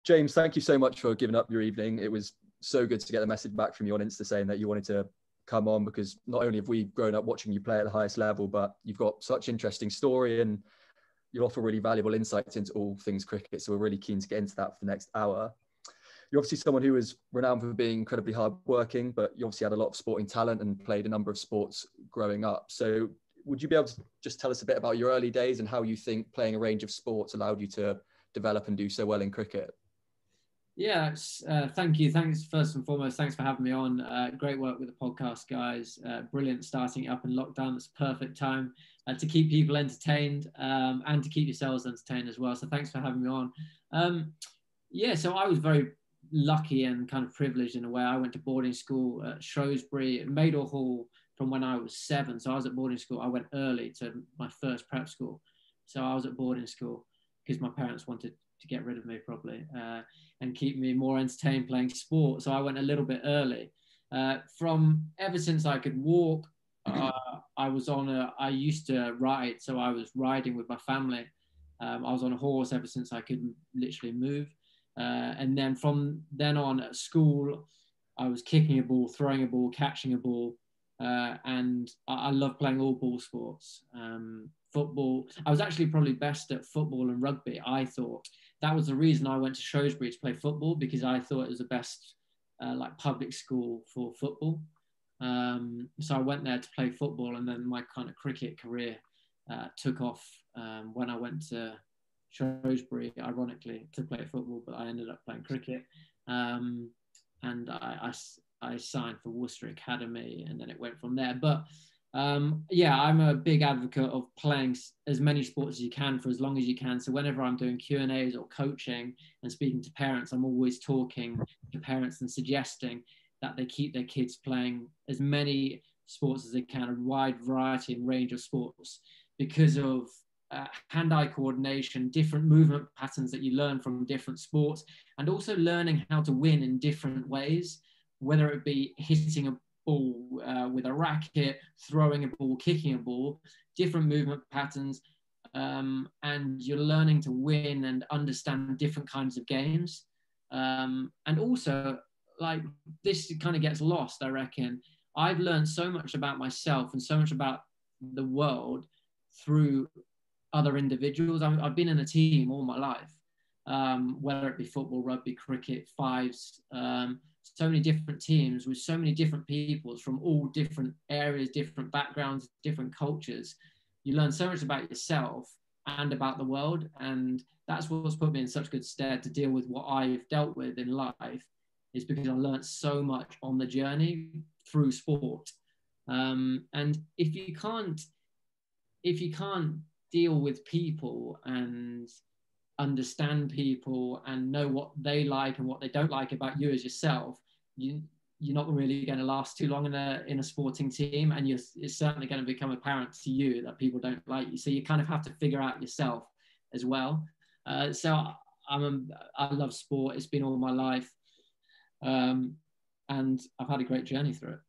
James, thank you so much for giving up your evening. It was so good to get a message back from you on Insta saying that you wanted to come on, because not only have we grown up watching you play at the highest level, but you've got such interesting story and you offer really valuable insights into all things cricket. So we're really keen to get into that for the next hour. You're obviously someone who is renowned for being incredibly hardworking, but you obviously had a lot of sporting talent and played a number of sports growing up. So would you be able to just tell us a bit about your early days and how you think playing a range of sports allowed you to develop and do so well in cricket? Yeah, thank you. Thanks, first and foremost, thanks for having me on. Great work with the podcast, guys. Brilliant starting up in lockdown. It's perfect time to keep people entertained and to keep yourselves entertained as well. So thanks for having me on. Yeah, so I was very lucky and kind of privileged in a way. I went to boarding school at Shrewsbury, Maydor Hall, from when I was 7. So I was at boarding school. I went early to my first prep school. So I was at boarding school because my parents wanted to get rid of me probably and keep me more entertained playing sport. So I went a little bit early. From ever since I could walk, I used to ride. So I was riding with my family. I was on a horse ever since I could literally move. And then from then on at school, I was kicking a ball, throwing a ball, catching a ball. And I love playing all ball sports. Football, I was actually probably best at football and rugby. I thought that was the reason I went to Shrewsbury to play football, because I thought it was the best like public school for football. So I went there to play football, and then my kind of cricket career took off when I went to Shrewsbury, ironically, to play football, but I ended up playing cricket. And I signed for Worcester Academy, and then it went from there. But yeah, I'm a big advocate of playing as many sports as you can for as long as you can. So whenever I'm doing Q&As or coaching and speaking to parents, I'm always talking to parents and suggesting that they keep their kids playing as many sports as they can, a wide variety and range of sports, because of hand-eye coordination, different movement patterns that you learn from different sports, and also learning how to win in different ways, whether it be hitting a ball with a racket, throwing a ball, kicking a ball, different movement patterns, and you're learning to win and understand different kinds of games. And also, like, this kind of gets lost, I reckon. I've learned so much about myself and so much about the world through other individuals. I've been in a team all my life, whether it be football, rugby, cricket, fives, so many different teams with so many different people from all different areas, different backgrounds, different cultures. You learn so much about yourself and about the world. And that's what's put me in such good stead to deal with what I've dealt with in life, is because I learned so much on the journey through sport. And if you can't deal with people and understand people and know what they like and what they don't like about you as yourself, you're not really going to last too long in a sporting team, and it's certainly going to become apparent to you that people don't like you. So you kind of have to figure out yourself as well. So I love sport. It's been all my life, and I've had a great journey through it.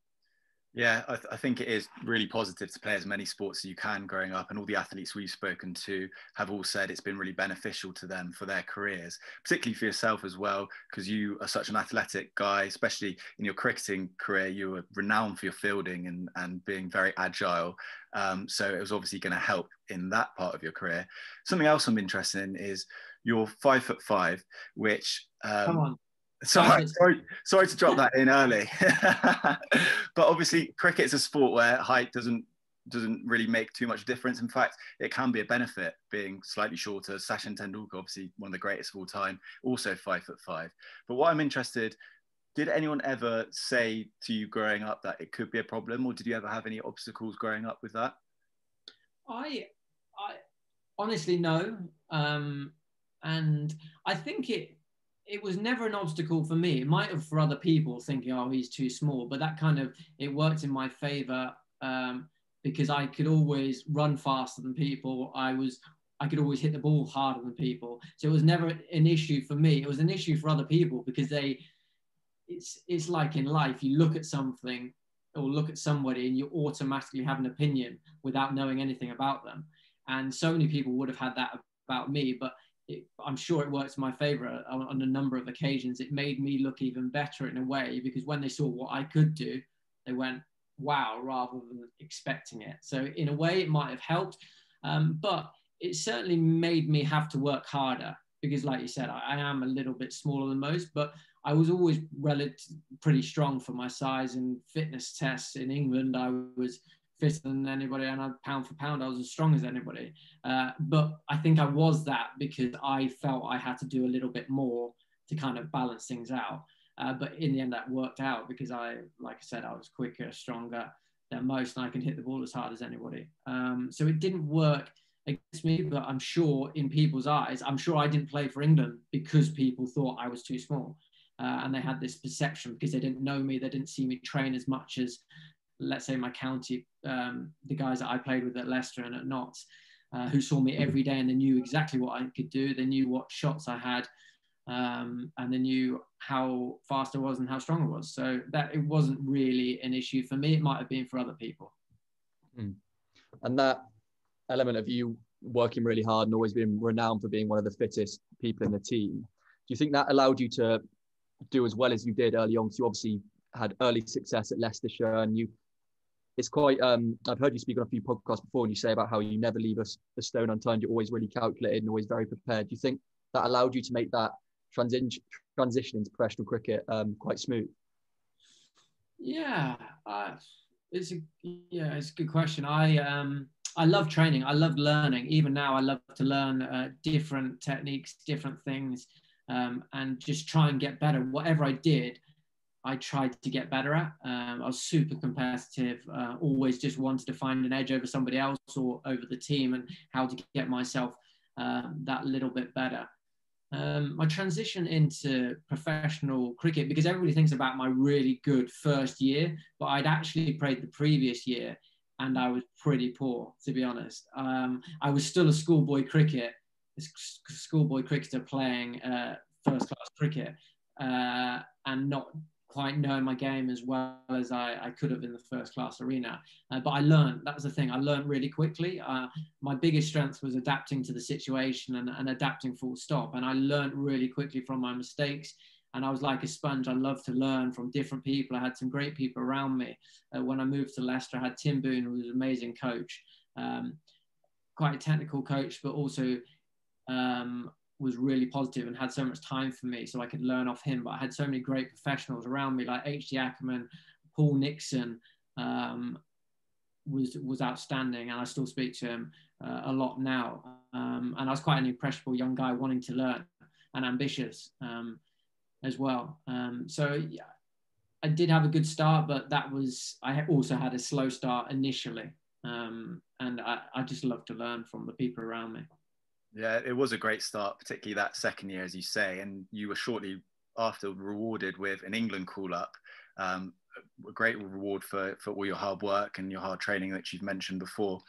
Yeah, I think it is really positive to play as many sports as you can growing up, and all the athletes we've spoken to have all said it's been really beneficial to them for their careers, particularly for yourself as well, because you are such an athletic guy. Especially in your cricketing career, you were renowned for your fielding and being very agile. So it was obviously going to help in that part of your career. Something else I'm interested in is you're 5'5", which Come on. Sorry to drop that in early. But obviously cricket is a sport where height doesn't really make too much difference. In fact, it can be a benefit being slightly shorter. Sachin Tendulkar, obviously one of the greatest of all time, also 5'5". But what I'm interested, did anyone ever say to you growing up that it could be a problem, or did you ever have any obstacles growing up with that? I honestly no. And I think it was never an obstacle for me. It might have for other people, thinking, oh, he's too small, but that kind of, it worked in my favor because I could always run faster than people. I could always hit the ball harder than people. So it was never an issue for me. It was an issue for other people because it's like in life, you look at something or look at somebody and you automatically have an opinion without knowing anything about them. And so many people would have had that about me, but I'm sure it worked in my favor on a number of occasions. It made me look even better in a way, because when they saw what I could do, they went, wow, rather than expecting it. So in a way it might have helped, but it certainly made me have to work harder, because like you said, I am a little bit smaller than most, but I was always pretty strong for my size. In fitness tests in England, I was fitter than anybody, and pound for pound I was as strong as anybody, but I think I was that because I felt I had to do a little bit more to kind of balance things out, but in the end that worked out, because like I said, I was quicker, stronger than most, and I can hit the ball as hard as anybody. So it didn't work against me, but I'm sure in people's eyes, I'm sure I didn't play for England because people thought I was too small, and they had this perception because they didn't know me, they didn't see me train as much as, let's say, my county, the guys that I played with at Leicester and at Notts, who saw me every day, and they knew exactly what I could do. They knew what shots I had, and they knew how fast I was and how strong I was. So that it wasn't really an issue for me. It might have been for other people. And that element of you working really hard and always being renowned for being one of the fittest people in the team, do you think that allowed you to do as well as you did early on? Because you obviously had early success at Leicestershire, and it's quite, I've heard you speak on a few podcasts before, and you say about how you never leave a stone unturned. You're always really calculated and always very prepared. Do you think that allowed you to make that transition into professional cricket quite smooth? Yeah, it's a good question. I love training. I love learning. Even now, I love to learn different techniques, different things, and just try and get better. Whatever I did, I tried to get better at. I was super competitive, always just wanted to find an edge over somebody else or over the team, and how to get myself that little bit better. My transition into professional cricket, because everybody thinks about my really good first year, but I'd actually played the previous year and I was pretty poor, to be honest. I was still a schoolboy cricketer playing first class cricket, and not quite knowing my game as well as I could have in the first class arena. But I learned, that was the thing, I learned really quickly. My biggest strength was adapting to the situation and adapting full stop. And I learned really quickly from my mistakes. And I was like a sponge. I love to learn from different people. I had some great people around me. When I moved to Leicester, I had Tim Boone, who was an amazing coach, quite a technical coach, but also was really positive and had so much time for me, so I could learn off him. But I had so many great professionals around me, like H.D. Ackerman, Paul Nixon was outstanding, and I still speak to him a lot now. And I was quite an impressionable young guy wanting to learn and ambitious as well. So yeah, I did have a good start, but I also had a slow start initially. And I just love to learn from the people around me. Yeah, it was a great start, particularly that second year, as you say, and you were shortly after rewarded with an England call-up, a great reward for all your hard work and your hard training that you've mentioned before.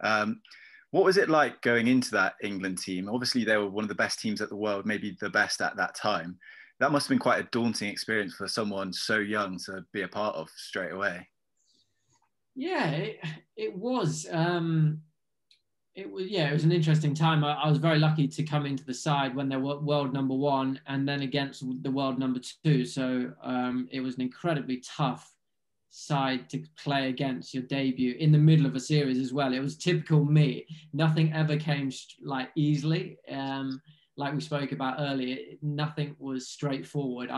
What was it like going into that England team? Obviously, they were one of the best teams at the world, maybe the best at that time. That must have been quite a daunting experience for someone so young to be a part of straight away. Yeah, it was. It was an interesting time. I was very lucky to come into the side when they were world number one and then against the world number two. So it was an incredibly tough side to play against, your debut in the middle of a series as well. It was typical me. Nothing ever came easily. Like we spoke about earlier, nothing was straightforward.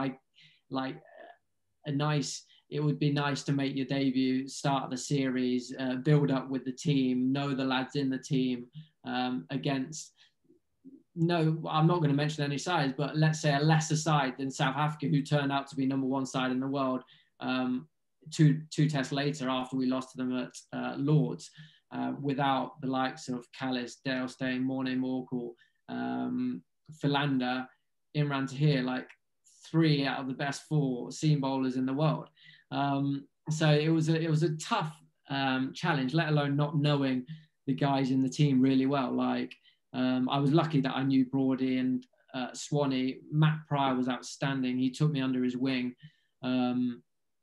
It would be nice to make your debut, start the series, build up with the team, know the lads in the team I'm not going to mention any sides, but let's say a lesser side than South Africa, who turned out to be number one side in the world two tests later after we lost to them at Lords, without the likes of Callis, Dale Steyn, Morne Morkel, Philander, Imran Tahir, like 3 out of the best 4 seam bowlers in the world. So it was a tough challenge, let alone not knowing the guys in the team really well. I was lucky that I knew Broady and Swanee. Matt Pryor was outstanding. He took me under his wing, and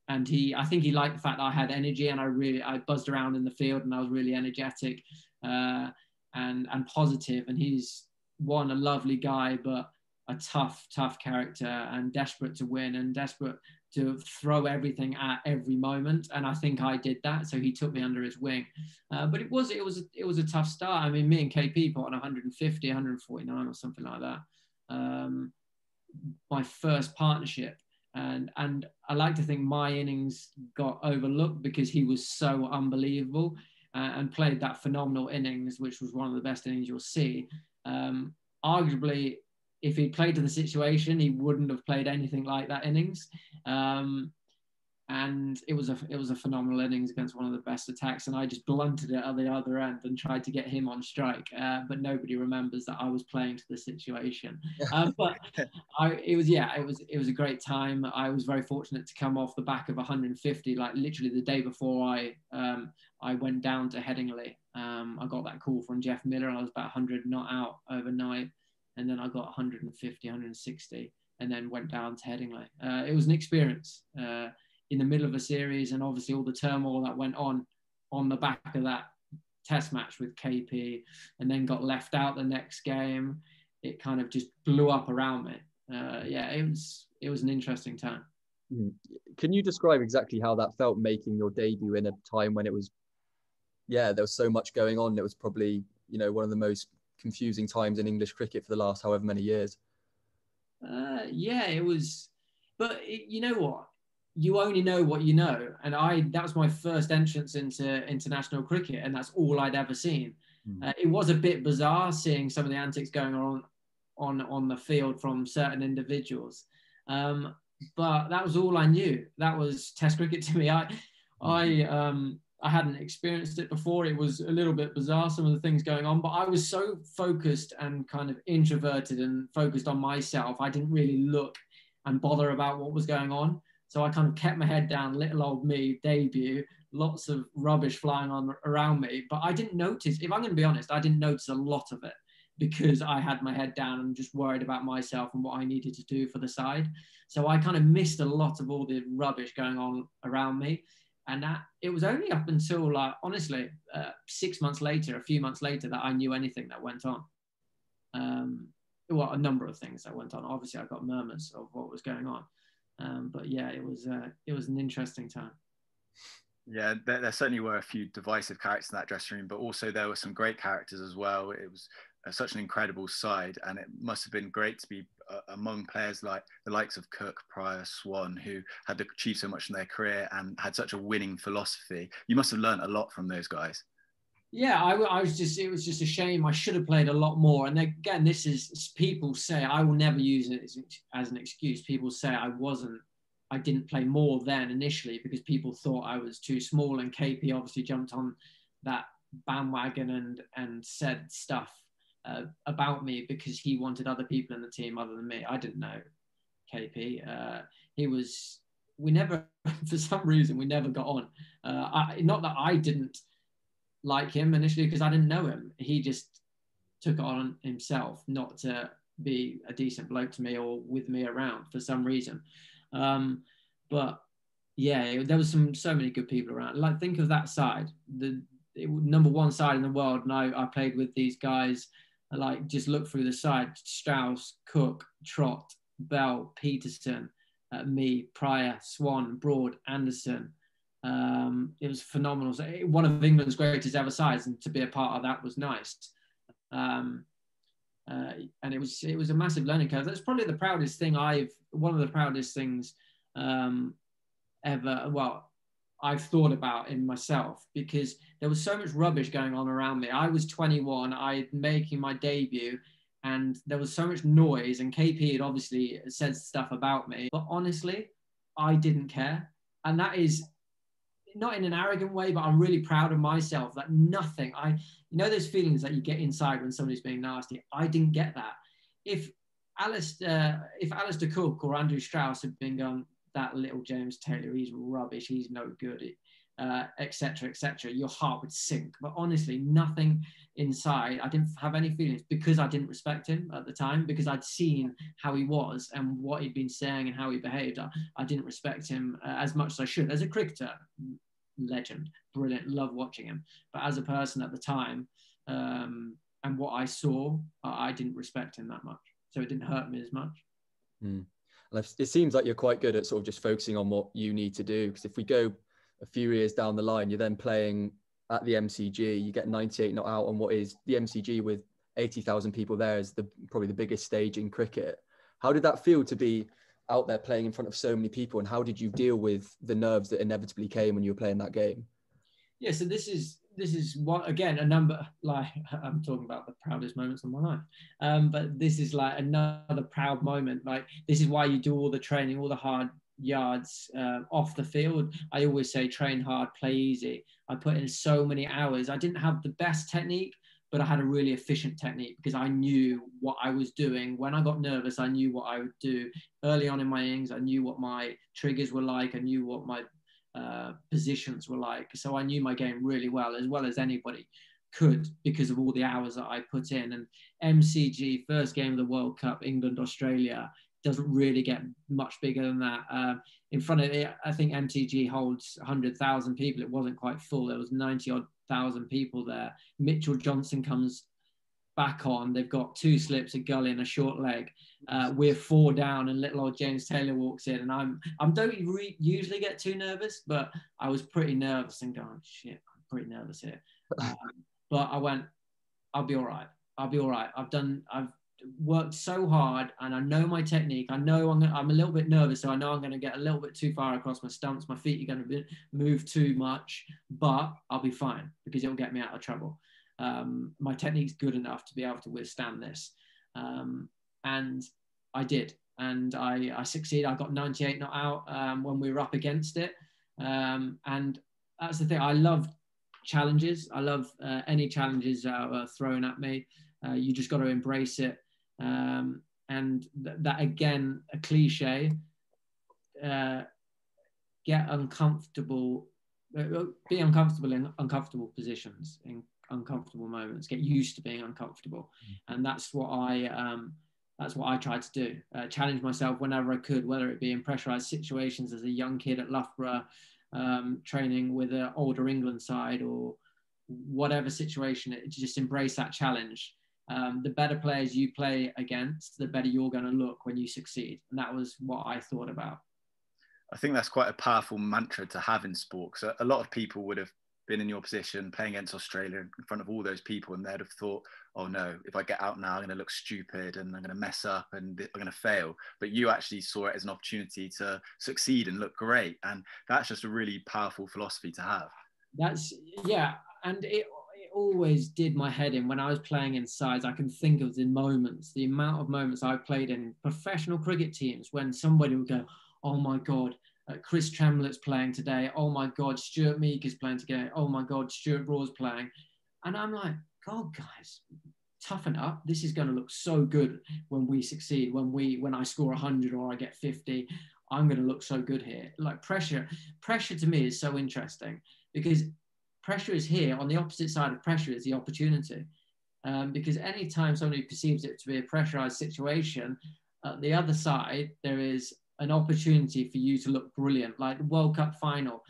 I think he liked the fact that I had energy, and I buzzed around in the field, and I was really energetic and positive. And he's a lovely guy, but a tough character, and desperate to win and desperate to throw everything at every moment. And I think I did that. So he took me under his wing. But it was a tough start. I mean, me and KP put on 150, 149 or something like that. My first partnership. And I like to think my innings got overlooked because he was so unbelievable and played that phenomenal innings, which was one of the best innings you'll see. Arguably, if he played to the situation, he wouldn't have played anything like that innings. And it was a phenomenal innings against one of the best attacks. And I just blunted it at the other end and tried to get him on strike. But nobody remembers that I was playing to the situation. But it was a great time. I was very fortunate to come off the back of 150, like literally the day before I went down to Headingley. I got that call from Jeff Miller. I was about 100 not out overnight. And then I got 150, 160, and then went down to Headingley. It was an experience in the middle of a series, and obviously all the turmoil that went on the back of that test match with KP, and then got left out the next game. It kind of just blew up around me. It was an interesting time. Can you describe exactly how that felt, making your debut in a time when it was, there was so much going on? It was probably, one of the most confusing times in English cricket for the last however many years. It was, but you know what? You only know what you know. And that was my first entrance into international cricket, and that's all I'd ever seen. It was a bit bizarre seeing some of the antics going on the field from certain individuals. But that was all I knew. That was Test cricket to me. I hadn't experienced it before. It was a little bit bizarre, some of the things going on, but I was so focused and kind of introverted and focused on myself. I didn't really look and bother about what was going on. So I kind of kept my head down, little old me, debut, lots of rubbish flying on around me. But I didn't notice, if I'm going to be honest, I didn't notice a lot of it because I had my head down and just worried about myself and what I needed to do for the side. So I kind of missed a lot of all the rubbish going on around me. And it was only up until, honestly, 6 months later, a few months later, that I knew anything that went on. A number of things that went on. Obviously, I got murmurs of what was going on. But yeah, it was an interesting time. Yeah, there certainly were a few divisive characters in that dressing room, but also there were some great characters as well. It was such an incredible side, and it must have been great to be among players like the likes of Cook, Pryor, Swan, who had achieved so much in their career and had such a winning philosophy. You must have learned a lot from those guys. Yeah, it was just a shame. I should have played a lot more. And again, this is, people say, I will never use it as an excuse. People say I didn't play more then initially because people thought I was too small, and KP obviously jumped on that bandwagon and said stuff about me because he wanted other people in the team other than me. I didn't know KP. For some reason, we never got on. Not that I didn't like him initially because I didn't know him. He just took it on himself not to be a decent bloke to me or with me around for some reason. But yeah, there was so many good people around. Like, think of that side, the number one side in the world, and I played with these guys. Like, just look through the side: Strauss, Cook, Trott, Bell, Peterson, me, Pryor, Swan, Broad, Anderson. It was phenomenal. One of England's greatest ever sides, and to be a part of that was nice. And it was a massive learning curve. That's probably the proudest thing one of the proudest things ever. Well, I've thought about in myself, because there was so much rubbish going on around me. I was 21, I making my debut, and there was so much noise, and KP had obviously said stuff about me, but honestly, I didn't care. And that is not in an arrogant way, but I'm really proud of myself that nothing, those feelings that you get inside when somebody's being nasty. I didn't get that. If Alistair Cook or Andrew Strauss had been going, that little James Taylor, he's rubbish, he's no good, etc., your heart would sink. But honestly, nothing inside, I didn't have any feelings, because I didn't respect him at the time, because I'd seen how he was and what he'd been saying and how he behaved. I didn't respect him as much as I should. As a cricketer, legend, brilliant, love watching him. But as a person at the time, and what I saw, I didn't respect him that much. So it didn't hurt me as much. Mm. And it seems like you're quite good at sort of just focusing on what you need to do. Because if we go a few years down the line, you're then playing at the MCG, you get 98 not out on what is the MCG with 80,000 people there is probably the biggest stage in cricket. How did that feel to be out there playing in front of so many people, and how did you deal with the nerves that inevitably came when you were playing that game? Yeah, so this is what, again, a number, like I'm talking about the proudest moments of my life, but this is like another proud moment. Like, this is why you do all the training, all the hard yards off the field. I always say train hard, play easy. I put in so many hours. I didn't have the best technique, but I had a really efficient technique because I knew what I was doing. When I got nervous, I knew what I would do. Early on in my innings, I knew what my triggers were like. I knew what my positions were like. So I knew my game really well as anybody could, because of all the hours that I put in. And MCG, first game of the World Cup, England, Australia, doesn't really get much bigger than that. In front of it, I think MCG holds 100,000 people. It wasn't quite full. There was 90-odd thousand people there. Mitchell Johnson comes back on. They've got 2 slips, a gully and a short leg. We're 4 down, and little old James Taylor walks in, and I don't usually get too nervous, but I was pretty nervous and going, shit, I'm pretty nervous here. But I went, I'll be all right. I'll be all right. I've worked so hard, and I know my technique. I know I'm a little bit nervous, so I know I'm going to get a little bit too far across my stumps. My feet are going to move too much, but I'll be fine because it'll get me out of trouble. My technique's good enough to be able to withstand this. And I did. And I succeeded. I got 98 not out when we were up against it. And that's the thing. I love challenges. I love any challenges that are thrown at me. You just got to embrace it. And that, again, a cliche, get uncomfortable, be uncomfortable in uncomfortable positions, in uncomfortable moments, get used to being uncomfortable. And that's what I tried to do, challenge myself whenever I could, whether it be in pressurized situations as a young kid at Loughborough, training with an older England side, or whatever situation, just embrace that challenge. The better players you play against, the better you're going to look when you succeed. And that was what I thought about. I think that's quite a powerful mantra to have in sport. So a lot of people would have been in your position playing against Australia in front of all those people, and they'd have thought, oh no, if I get out now, I'm going to look stupid and I'm going to mess up and I'm going to fail. But you actually saw it as an opportunity to succeed and look great. And that's just a really powerful philosophy to have. And it always did my head in when I was playing in sides. I can think of the amount of moments I played in professional cricket teams when somebody would go, oh my God, Chris Tremlett's playing today. Oh my God, Stuart Meek is playing today. Oh my God, Stuart Broad's playing. And I'm like, God, guys, toughen up. This is going to look so good when we succeed. When I score 100 or I get 50, I'm going to look so good here. Like pressure to me is so interesting, because pressure is here. On the opposite side of pressure is the opportunity. Because anytime somebody perceives it to be a pressurized situation, the other side, there is an opportunity for you to look brilliant. Like the World Cup final,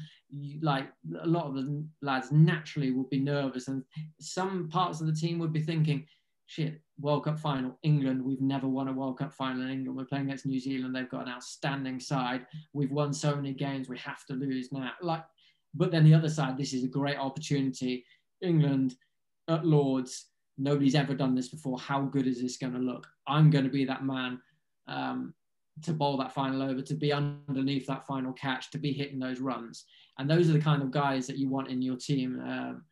like a lot of the lads naturally would be nervous, and some parts of the team would be thinking, shit, World Cup final, England, we've never won a World Cup final in England. We're playing against New Zealand. They've got an outstanding side. We've won so many games. We have to lose now. But then the other side, this is a great opportunity. England at Lords, nobody's ever done this before. How good is this going to look? I'm going to be that man to bowl that final over, to be underneath that final catch, to be hitting those runs. And those are the kind of guys that you want in your team.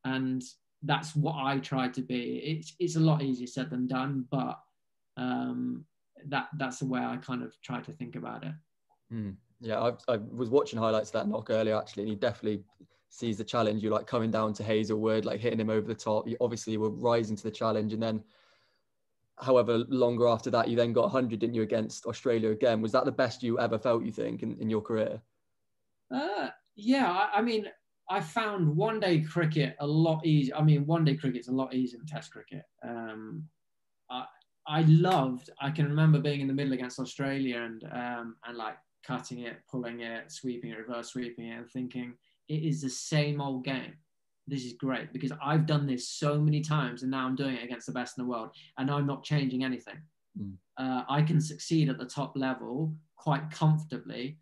And that's what I try to be. It's a lot easier said than done, but that's the way I kind of try to think about it. Yeah, I was watching highlights of that knock earlier, actually, and he definitely sees the challenge. You're like coming down to Hazelwood, like hitting him over the top. You obviously were rising to the challenge, and then however longer after that, you then got 100, didn't you, against Australia again? Was that the best you ever felt, you think, in your career? Yeah, I mean, I found one-day cricket a lot easier. I mean, one-day cricket's a lot easier than Test cricket. I can remember being in the middle against Australia and like cutting it, pulling it, sweeping it, reverse sweeping it, and thinking, it is the same old game. this is great, because I've done this so many times and now I'm doing it against the best in the world and I'm not changing anything. I can succeed at the top level quite comfortably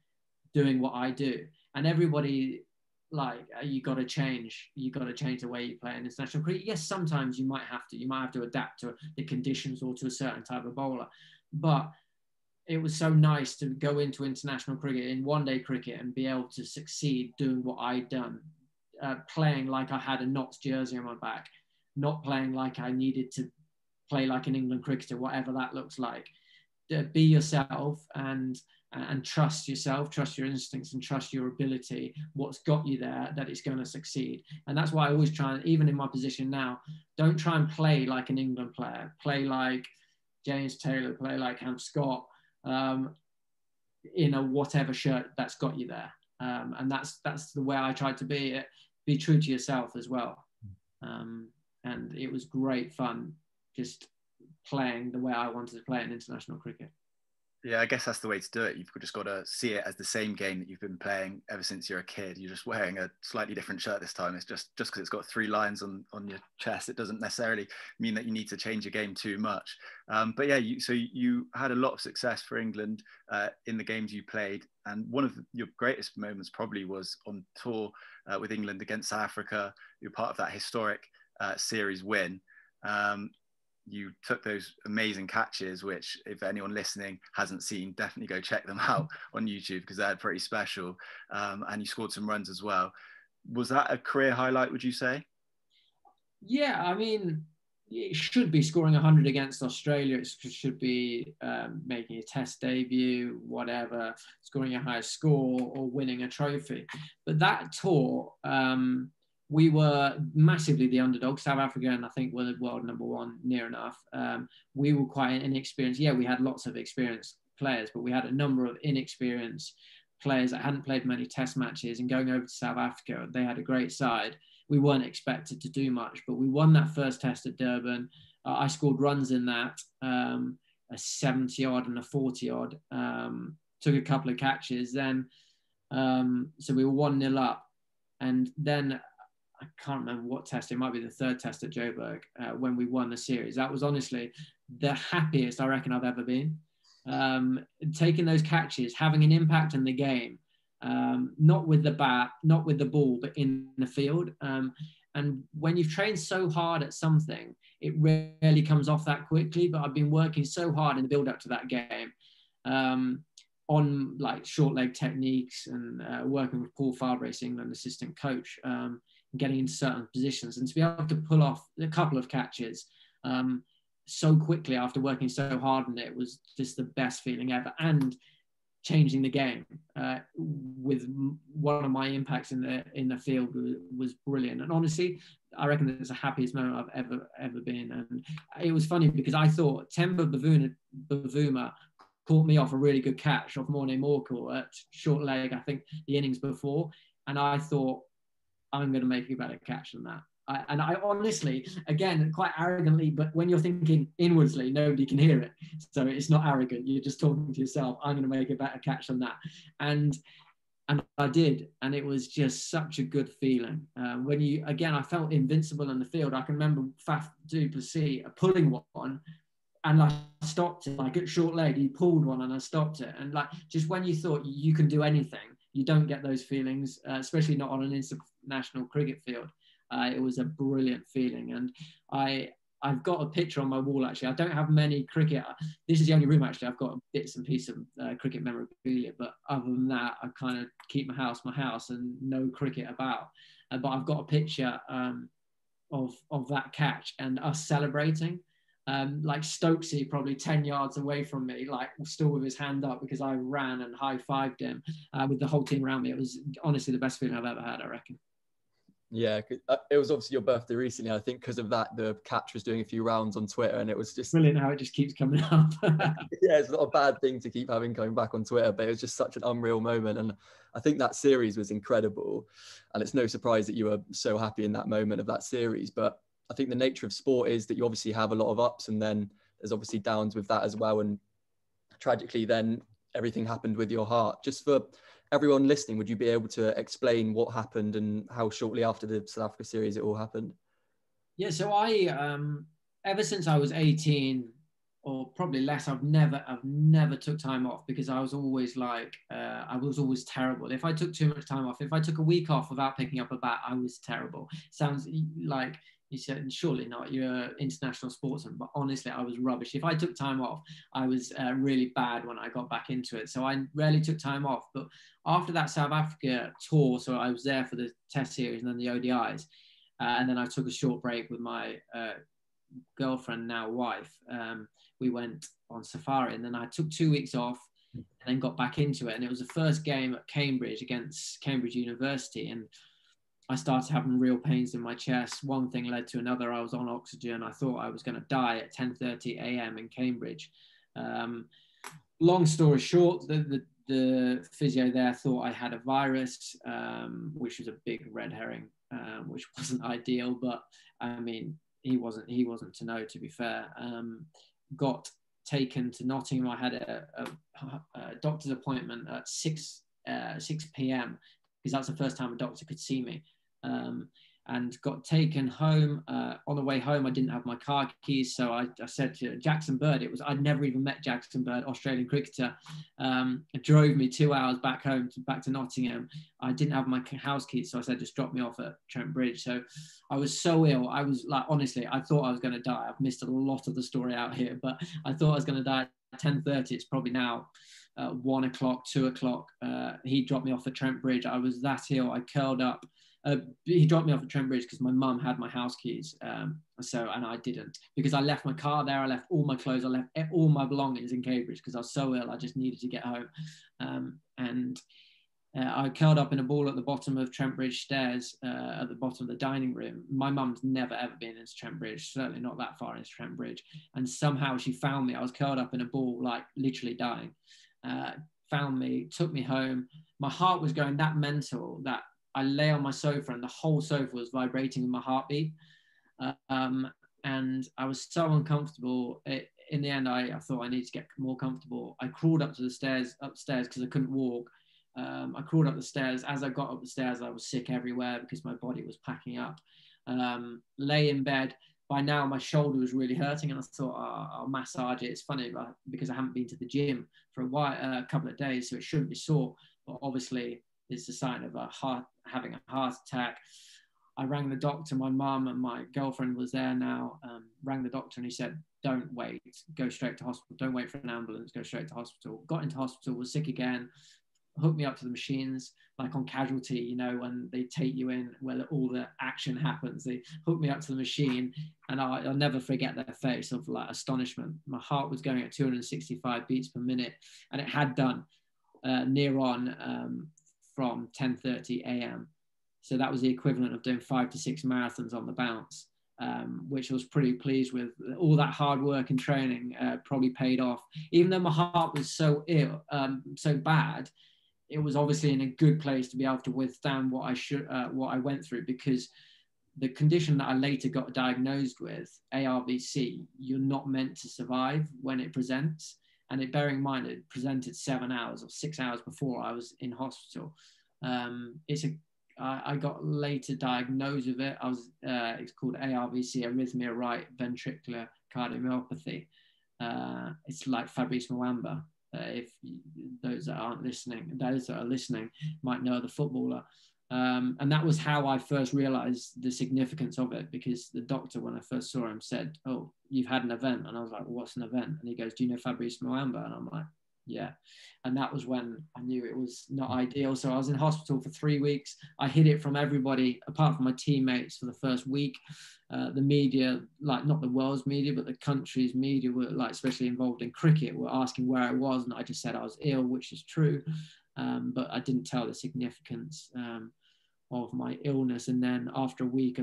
doing what I do. And everybody, like, you got to change the way you play in international cricket. Yes, sometimes you might have to adapt to the conditions or to a certain type of bowler, but it was so nice to go into international cricket, in one-day cricket, and be able to succeed doing what I'd done, playing like I had a Notts jersey on my back, not playing like I needed to play like an England cricketer, whatever that looks like. Be yourself and trust yourself, trust your instincts, and trust your ability, what's got you there, that it's going to succeed. And that's why I always try, even in my position now, don't try and play like an England player. Play like James Taylor, play like Ham Scott, in a whatever shirt that's got you there. And that's the way I tried to be. Be true to yourself as well. And it was great fun just playing the way I wanted to play in international cricket. Yeah, I guess that's the way to do it. You've just got to see it as the same game that you've been playing ever since you're a kid. You're just wearing a slightly different shirt this time. It's just because it's got 3 lines on your chest, it doesn't necessarily mean that you need to change your game too much. But yeah, so you had a lot of success for England in the games you played. And one of your greatest moments probably was on tour with England against South Africa. You're part of that historic series win. You took those amazing catches, which if anyone listening hasn't seen, definitely go check them out on YouTube, because they're pretty special. And you scored some runs as well. Was that a career highlight, would you say? Yeah, I mean, it should be scoring 100 against Australia. It should be making a test debut, whatever, scoring your highest score or winning a trophy. But that tour, we were massively the underdog. South Africa, and I think, were the world #1 near enough. We were quite inexperienced. Yeah, we had lots of experienced players, but we had a number of inexperienced players that hadn't played many test matches. And going over to South Africa, they had a great side. We weren't expected to do much, but we won that first test at Durban. I scored runs in that, a 70-odd and a 40-odd. Took a couple of catches then. So we were 1-0 up. And then I can't remember what test, it might be the 3rd test at Joburg, when we won the series. That was honestly the happiest I reckon I've ever been. Taking those catches, having an impact in the game, not with the bat, not with the ball, but in the field. And when you've trained so hard at something, it rarely comes off that quickly. But I've been working so hard in the build up to that game, on like short leg techniques, and working with Paul Fabrice, England assistant coach, getting into certain positions, and to be able to pull off a couple of catches so quickly after working so hard on it was just the best feeling ever. And changing the game with one of my impacts in the field was brilliant. And honestly, I reckon it's the happiest moment I've ever been. And it was funny because I thought Temba Bavuma caught me off a really good catch off Morne Morkel at short leg, I think the innings before, and I thought, I'm going to make a better catch than that. And I honestly, again, quite arrogantly, but when you're thinking inwardsly, nobody can hear it. So it's not arrogant. You're just talking to yourself. I'm going to make a better catch than that. And I did. And it was just such a good feeling. When you, again, I felt invincible in the field. I can remember Faf du Plessis pulling one, and I stopped it. Like at short leg, he pulled one and I stopped it. And like, just when you thought you can do anything, you don't get those feelings, especially not on an international cricket field. It was a brilliant feeling. And I've got a picture on my wall, actually. I don't have many cricket. This is the only room, actually. I've got bits and pieces of cricket memorabilia. But other than that, I kind of keep my house and no cricket about. But I've got a picture of that catch and us celebrating. Like Stokesy probably 10 yards away from me, like still with his hand up, because I ran and high-fived him with the whole team around me. It was honestly the best feeling I've ever had, I reckon. Yeah, it was obviously your birthday recently. I think because of that, the catch was doing a few rounds on Twitter, and it was just brilliant how it just keeps coming up. Yeah, it's not a bad thing to keep having coming back on Twitter, but it was just such an unreal moment. And I think that series was incredible. And it's no surprise that you were so happy in that moment of that series. But I think the nature of sport is that you obviously have a lot of ups, and then there's obviously downs with that as well. And tragically, then everything happened with your heart. Just for everyone listening, would you be able to explain what happened and how shortly after the South Africa series it all happened? Yeah, so I ever since I was 18 or probably less, I've never took time off, because I was always like, I was always terrible. If I took too much time off, if I took a week off without picking up a bat, I was terrible. Sounds like you said, surely not, you're an international sportsman, but honestly, I was rubbish. If I took time off, I was really bad when I got back into it. So I rarely took time off. But after that South Africa tour, so I was there for the Test series and then the ODIs, and then I took a short break with my girlfriend, now wife. We went on safari, and then I took 2 weeks off and then got back into it. And it was the first game at Cambridge against Cambridge University. And I started having real pains in my chest. One thing led to another. I was on oxygen. I thought I was going to die at 10:30 a.m. in Cambridge. Long story short, the physio there thought I had a virus, which was a big red herring, which wasn't ideal. But I mean, he wasn't to know, to be fair. Got taken to Nottingham. I had a doctor's appointment at 6 p.m. because that's the first time a doctor could see me. And got taken home. On the way home, I didn't have my car keys, so I said to Jackson Bird, I'd never even met Jackson Bird, Australian cricketer. It drove me 2 hours back home, back to Nottingham. I didn't have my house keys, so I said, just drop me off at Trent Bridge. So I was so ill. I was like, honestly, I thought I was going to die. I've missed a lot of the story out here, but I thought I was going to die at 10:30. It's probably now 1 o'clock, 2 o'clock. He dropped me off at Trent Bridge. I was that ill. I curled up. He dropped me off at Trent Bridge because my mum had my house keys, and I didn't, because I left my car there. I left all my clothes. I left all my belongings in Cambridge because I was so ill. I just needed to get home, and I curled up in a ball at the bottom of Trent Bridge stairs, at the bottom of the dining room. My mum's never ever been into Trent Bridge, certainly not that far into Trent Bridge, and somehow she found me. I was curled up in a ball, like literally dying. Found me, took me home. My heart was going that mental that I lay on my sofa and the whole sofa was vibrating with my heartbeat. And I was so uncomfortable. In the end, I thought I need to get more comfortable. I crawled up to the stairs, upstairs, because I couldn't walk. I crawled up the stairs. As I got up the stairs, I was sick everywhere because my body was packing up. Lay in bed. By now, my shoulder was really hurting, and I thought, I'll massage it. It's funny, because I haven't been to the gym for a couple of days, so it shouldn't be sore. But obviously, it's a sign of having a heart attack. I rang the doctor. My mum and my girlfriend was there now. Rang the doctor, and he said, don't wait, go straight to hospital. Don't wait for an ambulance, go straight to hospital. Got into hospital, was sick again, hooked me up to the machines, like on Casualty, you know, when they take you in where all the action happens. They hooked me up to the machine, and I'll never forget their face of like astonishment. My heart was going at 265 beats per minute, and it had done near on from 10:30 a.m. So that was the equivalent of doing 5 to 6 marathons on the bounce, which I was pretty pleased with. All that hard work and training probably paid off. Even though my heart was so ill, so bad, it was obviously in a good place to be able to withstand what I went through, because the condition that I later got diagnosed with, ARVC, you're not meant to survive when it presents. And bearing in mind, it presented 7 hours or 6 hours before I was in hospital. I got later diagnosed with it. It's called ARVC, arrhythmia right ventricular cardiomyopathy. It's like Fabrice Muamba. If those that are listening might know the footballer. And that was how I first realized the significance of it, because the doctor, when I first saw him, said, oh, you've had an event. And I was like, well, what's an event? And he goes, do you know Fabrice Muamba? And I'm like, yeah. And that was when I knew it was not ideal. So I was in hospital for 3 weeks. I hid it from everybody, apart from my teammates, for the first week. The media, like not the world's media, but the country's media, were like, especially involved in cricket, were asking where I was. And I just said I was ill, which is true. But I didn't tell the significance of my illness. And then after a week,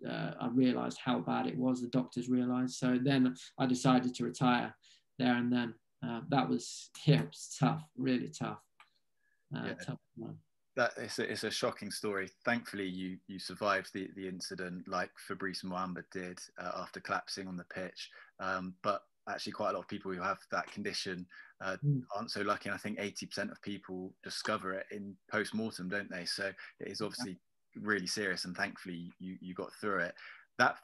I realized how bad it was. The doctors realized. So then I decided to retire there and then. That was, it was tough, really tough. Tough one. It's a shocking story. Thankfully, you survived the incident, like Fabrice Muamba did after collapsing on the pitch. But actually quite a lot of people who have that condition aren't so lucky. And I think 80% of people discover it in post-mortem, don't they? So it is obviously really serious, and thankfully you got through it. That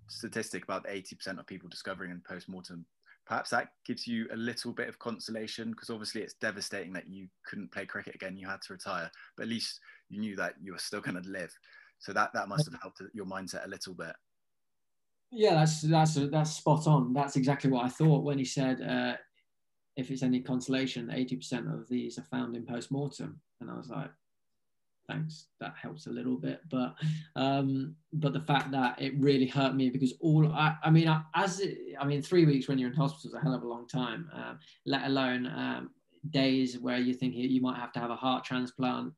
statistic about 80% of people discovering in post-mortem, perhaps that gives you a little bit of consolation, because obviously it's devastating that you couldn't play cricket again, you had to retire, but at least you knew that you were still going to live. So that must have helped your mindset a little bit. Yeah, that's spot on. That's exactly what I thought when he said, if it's any consolation, 80% of these are found in post-mortem. And I was like, thanks, that helps a little bit. But the fact that it really hurt me, because 3 weeks when you're in hospital is a hell of a long time, let alone days where you think you might have to have a heart transplant,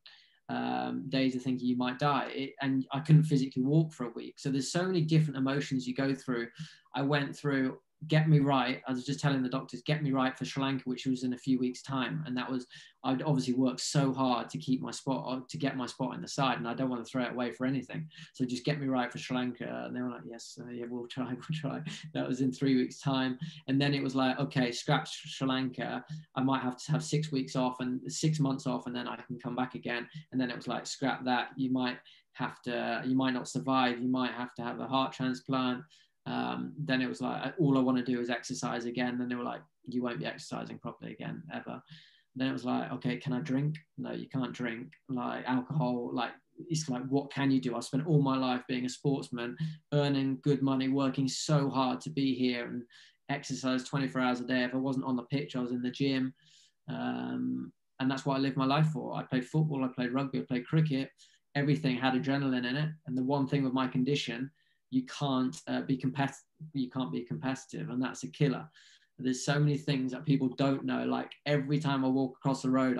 days of thinking you might die, and I couldn't physically walk for a week. So there's so many different emotions you go through. I went through get me right. I was just telling the doctors, get me right for Sri Lanka, which was in a few weeks' time. And that was, I'd obviously worked so hard to keep my spot, to get my spot in the side, and I don't want to throw it away for anything. So just get me right for Sri Lanka. And they were like, yes, yeah, we'll try. That was in 3 weeks' time. And then it was like, okay, scratch Sri Lanka. I might have to have 6 weeks off and 6 months off, and then I can come back again. And then it was like, scrap that. You might not survive. You might have to have a heart transplant. Then it was like, all I want to do is exercise again. Then they were like, you won't be exercising properly again ever. Then it was like, okay, can I drink? No, you can't drink. Like alcohol, like it's like, what can you do? I spent all my life being a sportsman, earning good money, working so hard to be here and exercise 24 hours a day. If I wasn't on the pitch, I was in the gym. And that's what I lived my life for. I played football, I played rugby, I played cricket. Everything had adrenaline in it. And the one thing with my condition, you can't be competitive. You can't be competitive, and that's a killer. There's so many things that people don't know. Like every time I walk across the road,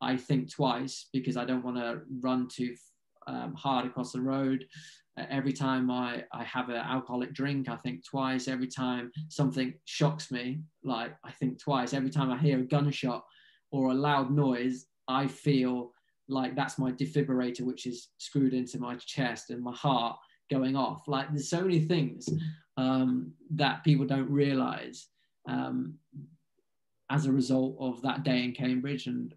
I think twice, because I don't want to run too hard across the road. Every time I have an alcoholic drink, I think twice. Every time something shocks me, like I think twice. Every time I hear a gunshot or a loud noise, I feel like that's my defibrillator, which is screwed into my chest, and my heart going off. Like there's so many things that people don't realize as a result of that day in Cambridge. And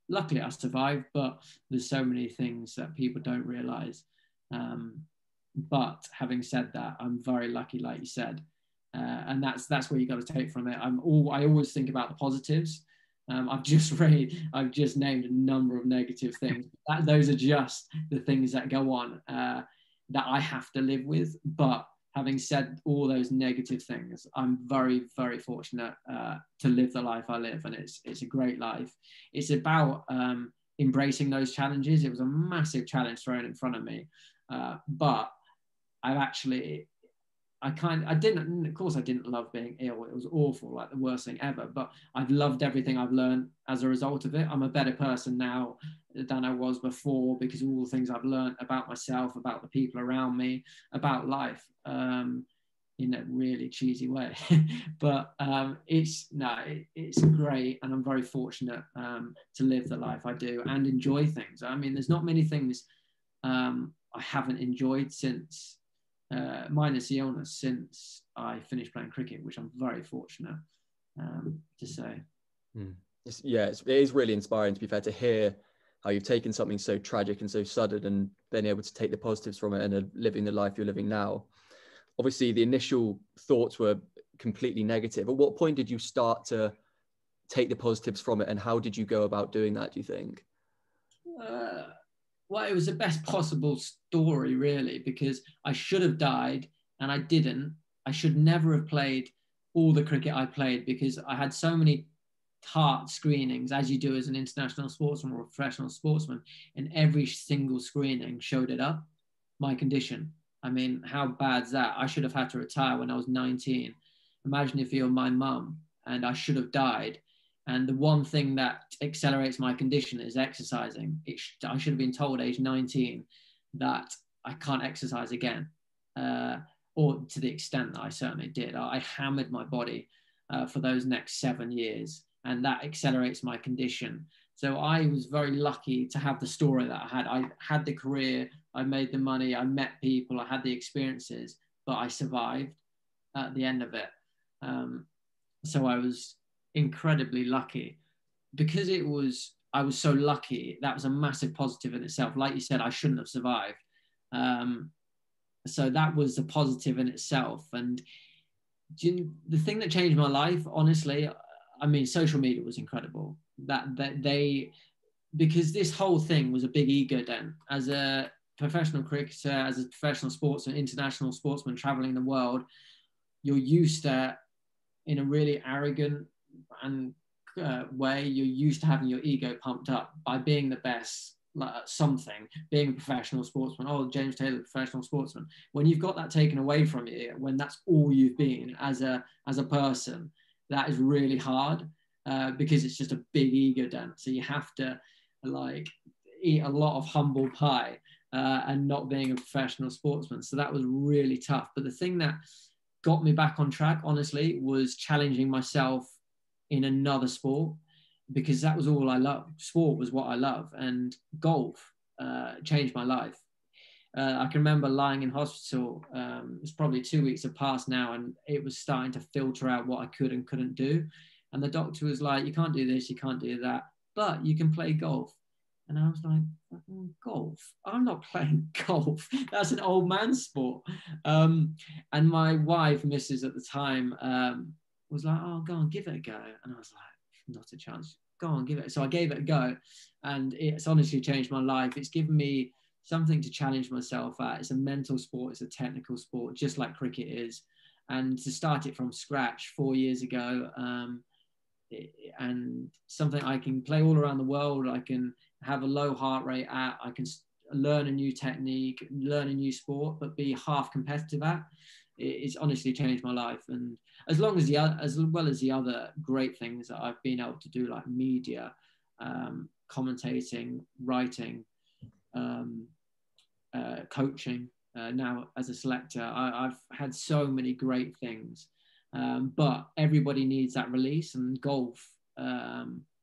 luckily I survived, but there's so many things that people don't realize. But having said that, I'm very lucky, like you said, and that's where you got to take from it. I always think about the positives. I've just named a number of negative things. Those are just the things that go on that I have to live with. But having said all those negative things, I'm very, very fortunate to live the life I live, and it's a great life. It's about embracing those challenges. It was a massive challenge thrown in front of me, but I didn't love being ill. It was awful, like the worst thing ever, but I've loved everything I've learned as a result of it. I'm a better person now than I was before, because of all the things I've learned about myself, about the people around me, about life, in a really cheesy way. But it's great, and I'm very fortunate to live the life I do and enjoy things. I mean, there's not many things I haven't enjoyed since minus the illness, since I finished playing cricket, which I'm very fortunate to say. It is really inspiring, to be fair, to hear how you've taken something so tragic and so sudden and been able to take the positives from it and are living the life you're living now. Obviously, the initial thoughts were completely negative. At what point did you start to take the positives from it, and how did you go about doing that, do you think? Well, it was the best possible story, really, because I should have died and I didn't. I should never have played all the cricket I played, because I had so many heart screenings, as you do as an international sportsman or a professional sportsman, and every single screening showed it up, my condition. I mean, how bad's that? I should have had to retire when I was 19. Imagine if you're my mum and I should have died. And the one thing that accelerates my condition is exercising. I should have been told age 19 that I can't exercise again, or to the extent that I certainly did. I hammered my body for those next 7 years, and that accelerates my condition. So I was very lucky to have the story that I had. I had the career, I made the money, I met people, I had the experiences, but I survived at the end of it. So I was incredibly lucky because I was so lucky. That was a massive positive in itself. Like you said, I shouldn't have survived. So that was a positive in itself. And the thing that changed my life, honestly, I mean, social media was incredible. Because this whole thing was a big ego dent. As a professional cricketer, as a professional sportsman, international sportsman traveling the world, you're used to, in a really arrogant and way, you're used to having your ego pumped up by being the best, like something, being a professional sportsman. Oh, James Taylor, professional sportsman. When you've got that taken away from you, when that's all you've been as a person, that is really hard because it's just a big ego dent. So you have to like eat a lot of humble pie and not being a professional sportsman. So that was really tough. But the thing that got me back on track, honestly, was challenging myself in another sport, because that was all I loved. Sport was what I love, and golf changed my life. I can remember lying in hospital. It was probably 2 weeks had passed now, and it was starting to filter out what I could and couldn't do. And the doctor was like, "You can't do this, you can't do that, but you can play golf." And I was like, "Golf? I'm not playing golf. That's an old man's sport." And my wife, Mrs. at the time, was like, "Oh, go on, give it a go." And I was like, "Not a chance. Go on, give it." So I gave it a go, and it's honestly changed my life. It's given me something to challenge myself at. It's a mental sport. It's a technical sport, just like cricket is. And to start it from scratch 4 years ago, and something I can play all around the world. I can have a low heart rate at. I can learn a new technique, learn a new sport, but be half competitive at. It's honestly changed my life. And as well as the other great things that I've been able to do, like media, commentating, writing, coaching, now as a selector, I've had so many great things. But everybody needs that release, and golf,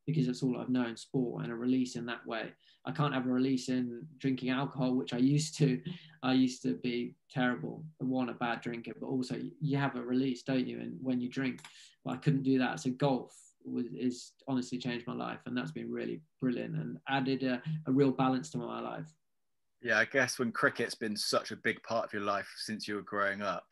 because it's all I've known, sport, and a release in that way. I can't have a release in drinking alcohol, which I used to. I used to be terrible, a bad drinker, but also you have a release, don't you? And when you drink, but I couldn't do that. So golf is honestly changed my life, and that's been really brilliant and added a real balance to my life. Yeah, I guess when cricket's been such a big part of your life since you were growing up,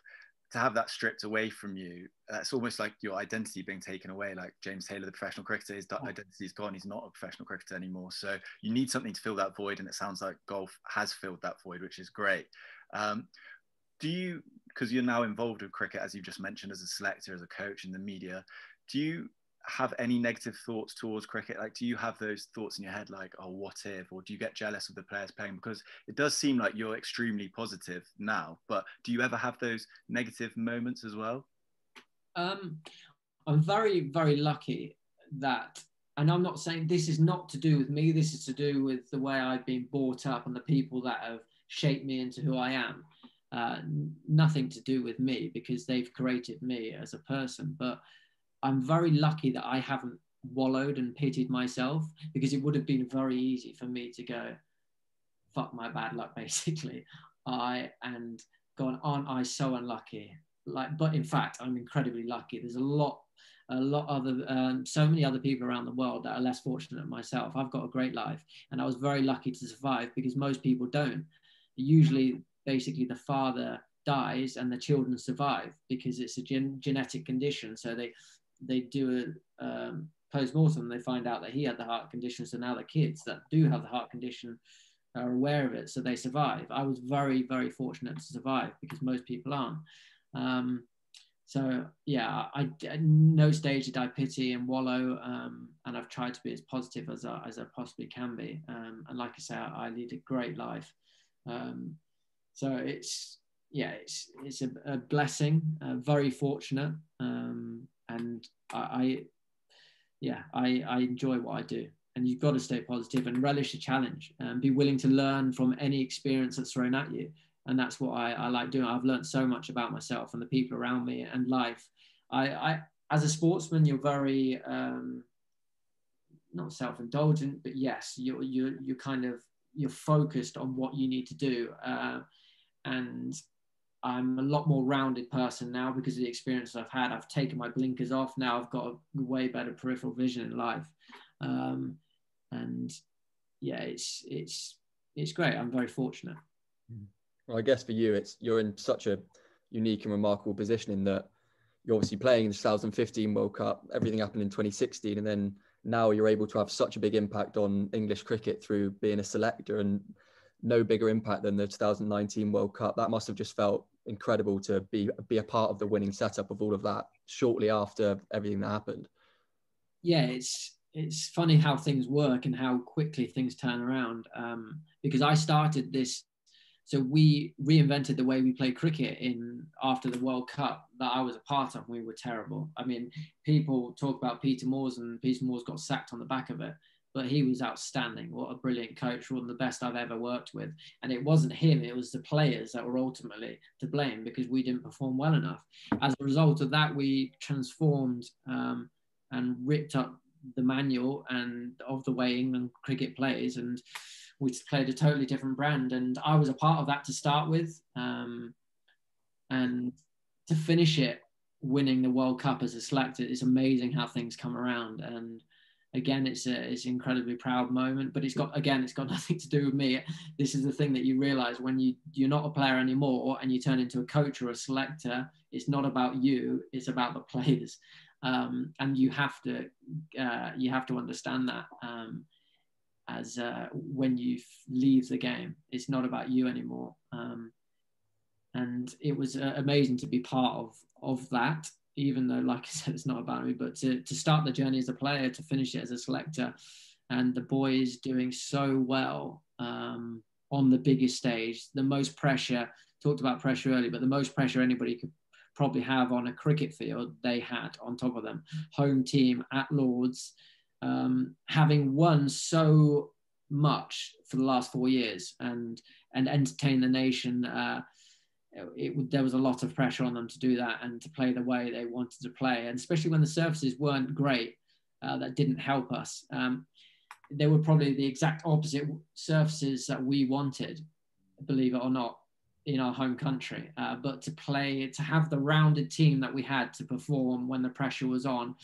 to have that stripped away from you, that's almost like your identity being taken away. Like James Taylor, the professional cricketer, his identity's gone. He's not a professional cricketer anymore. So you need something to fill that void, and it sounds like golf has filled that void, which is great. Do you, because you're now involved with cricket, as you've just mentioned, as a selector, as a coach in the media, do you have any negative thoughts towards cricket? Like, do you have those thoughts in your head like, oh, what if? Or do you get jealous of the players playing? Because it does seem like you're extremely positive now, but do you ever have those negative moments as well? I'm very, very lucky that, and I'm not saying this is not to do with me, this is to do with the way I've been brought up and the people that have shaped me into who I am. Nothing to do with me, because they've created me as a person. But I'm very lucky that I haven't wallowed and pitied myself, because it would have been very easy for me to go, fuck my bad luck, basically. And gone, aren't I so unlucky? But in fact, I'm incredibly lucky. There's a lot other, so many other people around the world that are less fortunate than myself. I've got a great life, and I was very lucky to survive, because most people don't. Usually, basically, the father dies and the children survive because it's a genetic condition. So they do a post-mortem, they find out that he had the heart condition. So now the kids that do have the heart condition are aware of it, so they survive. I was very, very fortunate to survive, because most people aren't. So yeah, no stage did I pity and wallow, and I've tried to be as positive as I possibly can be. And like I say, I lead a great life. So it's a blessing, very fortunate, and I enjoy what I do. And you've got to stay positive and relish the challenge, and be willing to learn from any experience that's thrown at you. And that's what I like doing. I've learned so much about myself and the people around me and life. I as a sportsman, you're very not self-indulgent, but yes, you're focused on what you need to do. And I'm a lot more rounded person now because of the experience I've had. I've taken my blinkers off. Now I've got a way better peripheral vision in life. And yeah, it's great. I'm very fortunate. Well, I guess for you, you're in such a unique and remarkable position in that you're obviously playing in the 2015 World Cup, everything happened in 2016, and then now you're able to have such a big impact on English cricket through being a selector, and no bigger impact than the 2019 World Cup. That must have just felt incredible to be a part of the winning setup of all of that shortly after everything that happened. Yeah, it's funny how things work and how quickly things turn around, because I started this. So we reinvented the way we play cricket after the World Cup that I was a part of. We were terrible. I mean, people talk about Peter Moores, and Peter Moores got sacked on the back of it, but he was outstanding. What a brilliant coach, one of the best I've ever worked with. And it wasn't him, it was the players that were ultimately to blame because we didn't perform well enough. As a result of that, we transformed and ripped up the manual and of the way England cricket plays, and we played a totally different brand. And I was a part of that to start with, and to finish it winning the World Cup as a selector. It's amazing how things come around. And again, it's an incredibly proud moment, but it's got nothing to do with me. This is the thing that you realize when you're not a player anymore and you turn into a coach or a selector. It's not about you, it's about the players. And you have to understand that as when you leave the game, it's not about you anymore. And it was amazing to be part of that, even though, like I said, it's not about me, but to start the journey as a player, to finish it as a selector, and the boys doing so well on the biggest stage. The most pressure, talked about pressure earlier, but the most pressure anybody could probably have on a cricket field, they had on top of them. Home team at Lord's, having won so much for the last 4 years and entertain the nation. There was a lot of pressure on them to do that and to play the way they wanted to play, and especially when the surfaces weren't great, that didn't help us. They were probably the exact opposite surfaces that we wanted, believe it or not, in our home country. But to have the rounded team that we had to perform when the pressure was on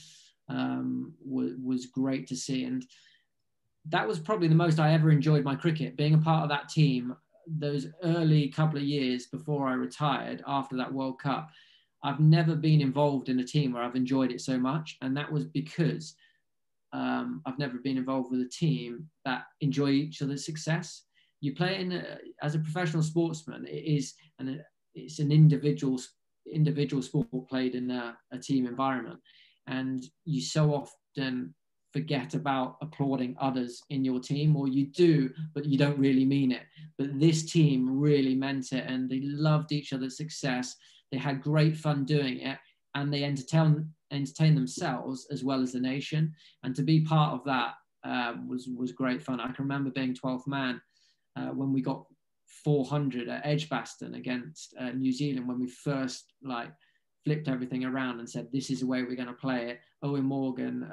was great to see. And that was probably the most I ever enjoyed my cricket, being a part of that team. Those early couple of years before I retired after that World Cup, I've never been involved in a team where I've enjoyed it so much. And that was because I've never been involved with a team that enjoy each other's success. You play as a professional sportsman, it's an individual sport played in a team environment. And you so often forget about applauding others in your team, or you do, but you don't really mean it. But this team really meant it, and they loved each other's success. They had great fun doing it, and they entertain themselves as well as the nation. And to be part of that was great fun. I can remember being 12th man when we got 400 at Edgbaston against New Zealand, when we first flipped everything around and said, this is the way we're going to play it. Owen Morgan,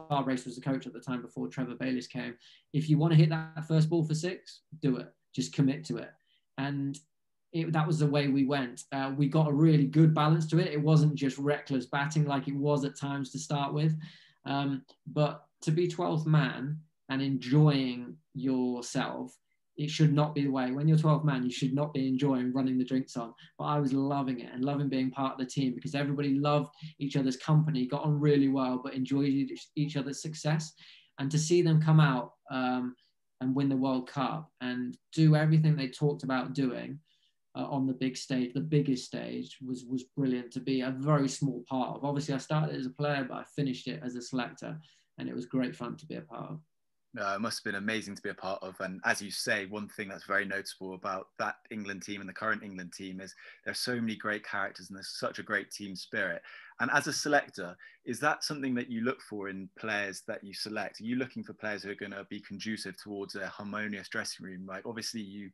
Fabrice was the coach at the time before Trevor Bayliss came. If you want to hit that first ball for 6, do it. Just commit to it. And that was the way we went. We got a really good balance to it. It wasn't just reckless batting like it was at times to start with. But to be 12th man and enjoying yourself, it should not be the way. When you're 12th man, you should not be enjoying running the drinks on. But I was loving it and loving being part of the team because everybody loved each other's company, got on really well, but enjoyed each other's success. And to see them come out and win the World Cup and do everything they talked about doing on the big stage, the biggest stage, was brilliant to be a very small part of. Obviously, I started as a player, but I finished it as a selector, and it was great fun to be a part of. No, it must have been amazing to be a part of. And as you say, one thing that's very noticeable about that England team and the current England team is there's so many great characters and there's such a great team spirit. And as a selector, is that something that you look for in players that you select? Are you looking for players who are going to be conducive towards a harmonious dressing room? Like obviously you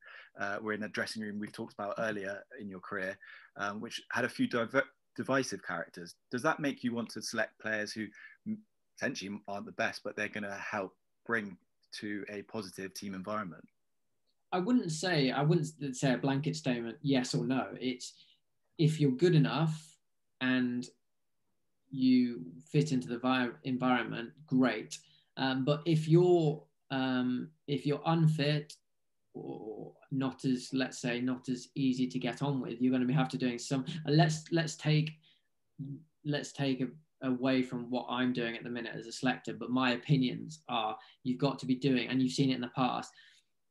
were in a dressing room we've talked about earlier in your career, which had a few divisive characters. Does that make you want to select players who potentially aren't the best, but they're going to help bring to a positive team environment? I wouldn't say a blanket statement, yes or no. if you're good enough and you fit into the environment, great. But if you're unfit or not as, let's say, not as easy to get on with, you're going to have to doing some. Let's take away from what I'm doing at the minute as a selector. But my opinions are, you've got to be doing, and you've seen it in the past,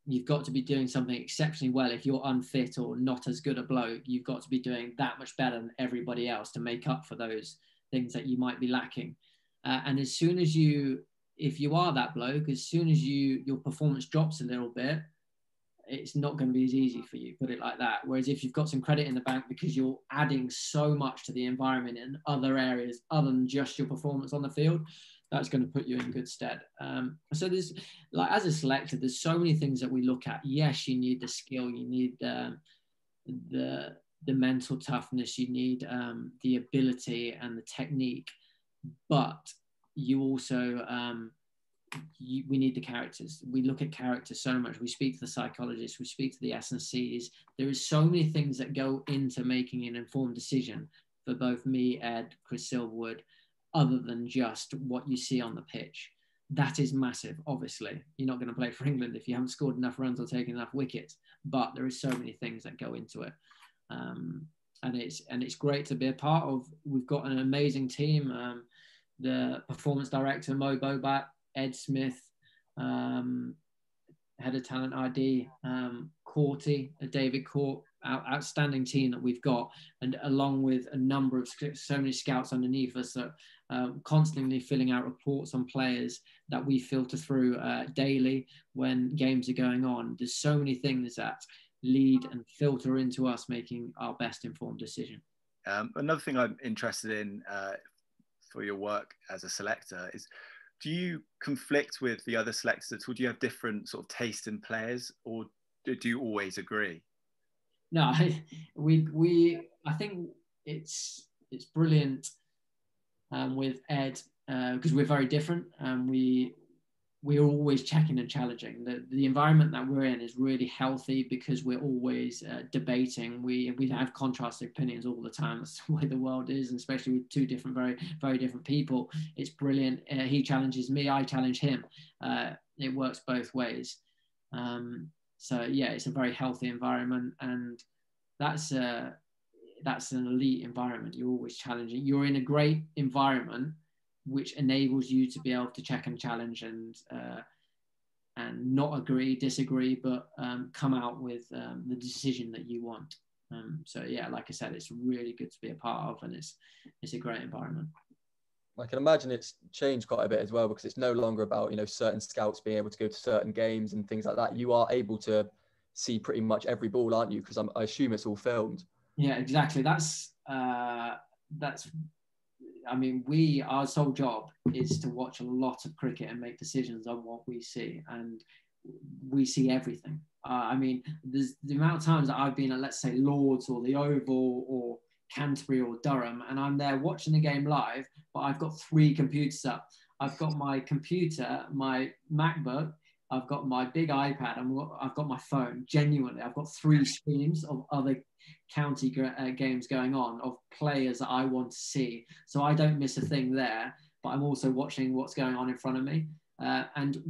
you've got to be doing something exceptionally well. If you're unfit or not as good a bloke, you've got to be doing that much better than everybody else to make up for those things that you might be lacking. And as soon as if you are that bloke, as soon as your performance drops a little bit, it's not going to be as easy for you, put it like that. Whereas if you've got some credit in the bank because you're adding so much to the environment in other areas other than just your performance on the field, that's going to put you in good stead. So there's, like, as a selector, there's so many things that we look at. Yes, you need the skill, you need the mental toughness, you need the ability and the technique, but you also we need the characters. We look at characters so much. We speak to the psychologists, we speak to the S&Cs. There is so many things that go into making an informed decision for both me, Ed, Chris Silverwood, other than just what you see on the pitch. That is massive. Obviously, you're not going to play for England if you haven't scored enough runs or taken enough wickets, but there is so many things that go into it. And it's great to be a part of. We've got an amazing team. The performance director, Mo Bobat, Ed Smith, head of talent ID, Courty, David Court, outstanding team that we've got, and along with a number of so many scouts underneath us that constantly filling out reports on players that we filter through daily when games are going on. There's so many things that lead and filter into us making our best informed decision. Another thing I'm interested in for your work as a selector is, do you conflict with the other selectors at all? Do you have different sort of taste in players, or do you always agree? No, I think it's brilliant with Ed because we're very different, and we're always checking and challenging. The environment that we're in is really healthy because we're always debating. We have contrasting opinions all the time. That's the way the world is, and especially with two different, very, very different people. It's brilliant. He challenges me, I challenge him. It works both ways. So yeah, it's a very healthy environment, and that's an elite environment. You're always challenging. You're in a great environment which enables you to be able to check and challenge and not agree, disagree, but come out with the decision that you want. So yeah, like I said, it's really good to be a part of, and it's a great environment. I can imagine it's changed quite a bit as well, because it's no longer about, certain scouts being able to go to certain games and things like that. You are able to see pretty much every ball, aren't you? Because I assume it's all filmed. Yeah, exactly. That's I mean, our sole job is to watch a lot of cricket and make decisions on what we see, and we see everything. I mean, there's the amount of times that I've been at, let's say, Lords or the Oval or Canterbury or Durham, and I'm there watching the game live, but I've got 3 computers up. I've got my computer, my MacBook, I've got my big iPad, and I've got my phone. Genuinely, I've got 3 streams of other county games going on, of players that I want to see. So I don't miss a thing there, but I'm also watching what's going on in front of me. And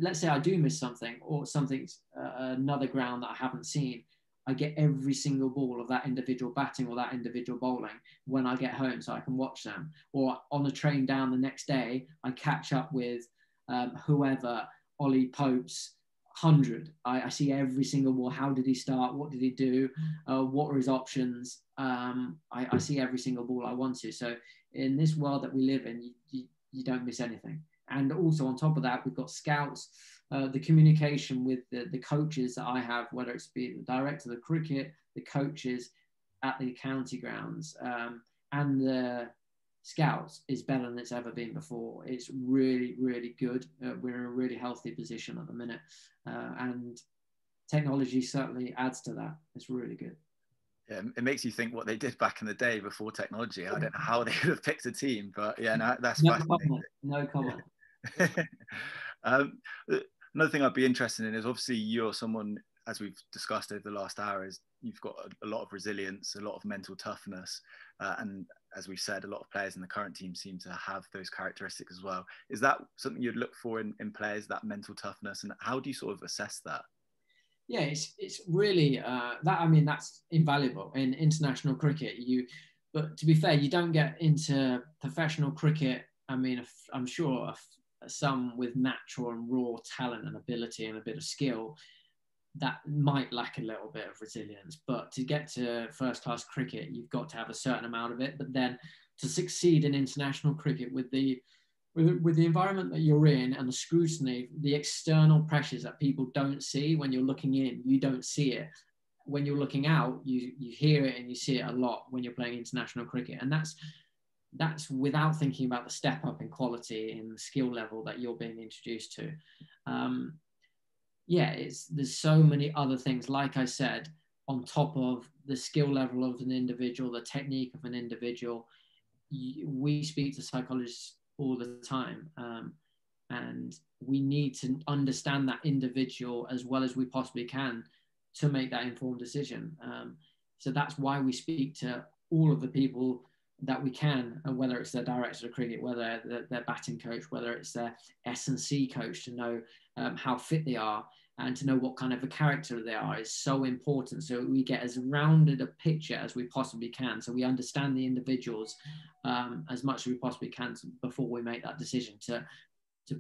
let's say I do miss something, or something's another ground that I haven't seen, I get every single ball of that individual batting or that individual bowling when I get home, so I can watch them. Or on the train down the next day, I catch up with whoever, Ollie Pope's 100. I see every single ball. How did he start? What did he do? What were his options? I see every single ball I want to. So in this world that we live in, you don't miss anything. And also on top of that, we've got scouts, the communication with the coaches that I have, whether it's be the director of the cricket, the coaches at the county grounds, and the scouts, is better than it's ever been before. It's really, really good. We're in a really healthy position at the minute, and technology certainly adds to that. It's really good. Yeah, it makes you think what they did back in the day before technology. I don't know how they would have picked a team, but yeah, no, that's fascinating. No comment. Another thing I'd be interested in is, obviously you're someone as we've discussed over the last hour, is you've got a lot of resilience, a lot of mental toughness, and as we've said, a lot of players in the current team seem to have those characteristics as well. Is that something you'd look for in players, that mental toughness, and how do you sort of assess that? Yeah, it's really that. I mean, that's invaluable in international cricket. But to be fair, you don't get into professional cricket. I mean, I'm sure some with natural and raw talent and ability and a bit of skill that might lack a little bit of resilience. But to get to first-class cricket, you've got to have a certain amount of it. But then to succeed in international cricket with the environment that you're in and the scrutiny, the external pressures that people don't see when you're looking in, you don't see it. When you're looking out, you hear it and you see it a lot when you're playing international cricket. And that's without thinking about the step up in quality and the skill level that you're being introduced to. There's so many other things, like I said, on top of the skill level of an individual, the technique of an individual. We speak to psychologists all the time, and we need to understand that individual as well as we possibly can to make that informed decision. So that's why we speak to all of the people that we can, and whether it's their director of cricket, whether their batting coach, whether it's their S&C coach, to know how fit they are and to know what kind of a character they are is so important. So we get as rounded a picture as we possibly can. So we understand the individuals as much as we possibly can before we make that decision to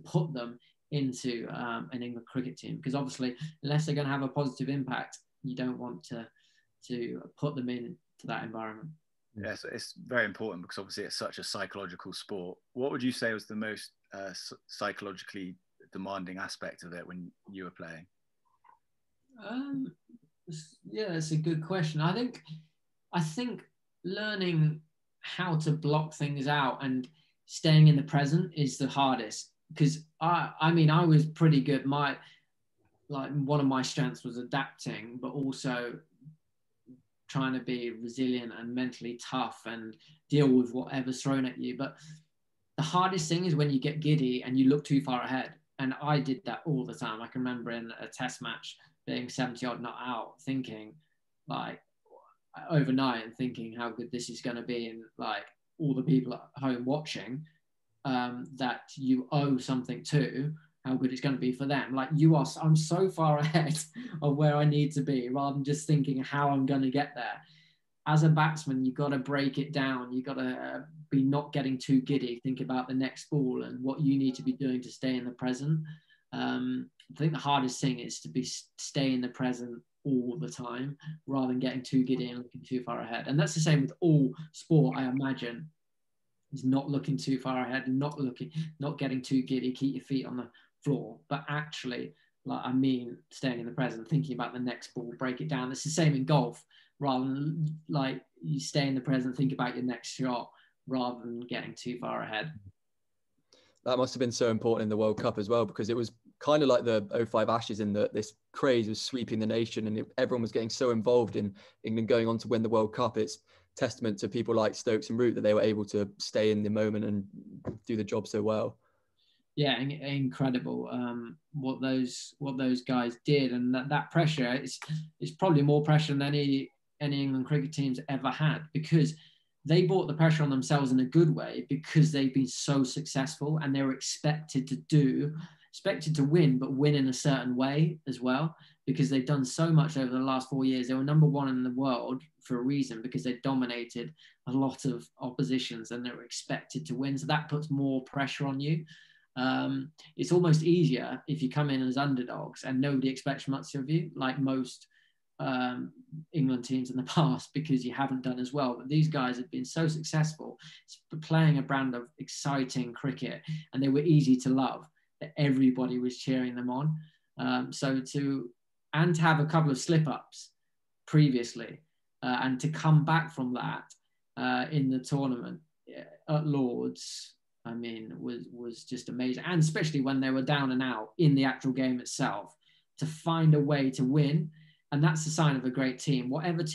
put them into an England cricket team. Because obviously, unless they're going to have a positive impact, you don't want to put them into that environment. Yeah, so it's very important because obviously it's such a psychological sport. What would you say was the most psychologically demanding aspect of it when you were playing? Yeah, that's a good question. I think learning how to block things out and staying in the present is the hardest, because I mean I was pretty good. One of my strengths was adapting, but also trying to be resilient and mentally tough and deal with whatever's thrown at you. But the hardest thing is when you get giddy and you look too far ahead. And I did that all the time. I can remember in a test match being 70 odd not out, thinking like overnight and thinking how good this is going to be, and like all the people at home watching that you owe something to, how good it's going to be for them. Like I'm so far ahead of where I need to be, rather than just thinking how I'm going to get there. As a batsman, you've got to break it down. You've got to be not getting too giddy, think about the next ball and what you need to be doing to stay in the present. I think the hardest thing is to stay in the present all the time, rather than getting too giddy and looking too far ahead. And that's the same with all sport, I imagine, is not looking too far ahead and not getting too giddy, keep your feet on the floor, but actually, staying in the present, thinking about the next ball, break it down. It's the same in golf, rather than like you stay in the present, think about your next shot, rather than getting too far ahead. That must have been so important in the World Cup as well, because it was kind of like the 05 Ashes in that this craze was sweeping the nation and everyone was getting so involved in England going on to win the World Cup. It's testament to people like Stokes and Root that they were able to stay in the moment and do the job so well. Yeah, incredible what those guys did, and that pressure is probably more pressure than any England cricket teams ever had, because they brought the pressure on themselves in a good way, because they've been so successful and they were expected to win, but win in a certain way as well, because they've done so much over the last 4 years. They were number one in the world for a reason, because they dominated a lot of oppositions and they were expected to win. So that puts more pressure on you. It's almost easier if you come in as underdogs and nobody expects much of you, like most England teams in the past, because you haven't done as well. But these guys have been so successful playing a brand of exciting cricket, and they were easy to love, that everybody was cheering them on. To have a couple of slip-ups previously and to come back from that in the tournament at Lord's, I mean, was just amazing. And especially when they were down and out in the actual game itself, to find a way to win. And that's the sign of a great team, whatever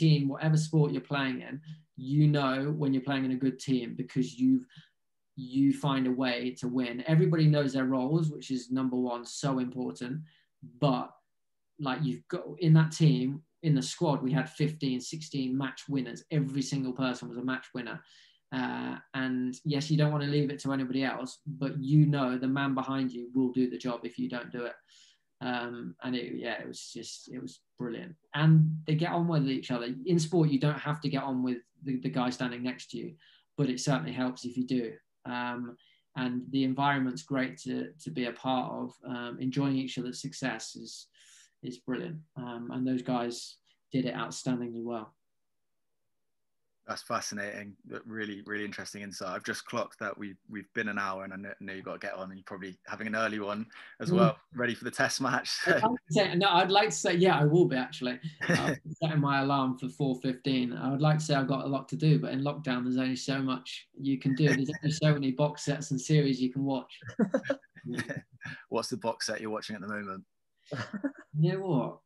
sport you're playing in. You know when you're playing in a good team, because you find a way to win. Everybody knows their roles, which is number one, so important. But like you've got in that team, in the squad, we had 15, 16 match winners. Every single person was a match winner. And yes, you don't want to leave it to anybody else, but you know the man behind you will do the job if you don't do it. And it was brilliant. And they get on with each other. In sport, you don't have to get on with the guy standing next to you, but it certainly helps if you do. And the environment's great to be a part of. Enjoying each other's success is brilliant. And those guys did it outstandingly well. That's fascinating. Really, really interesting insight. I've just clocked that we've been an hour, and I know you've got to get on, and you're probably having an early one as well, ready for the test match. So. I'd like to say, yeah, I will be actually. I'm setting my alarm for 4:15. I would like to say I've got a lot to do, but in lockdown, there's only so much you can do. There's only so many box sets and series you can watch. What's the box set you're watching at the moment? You know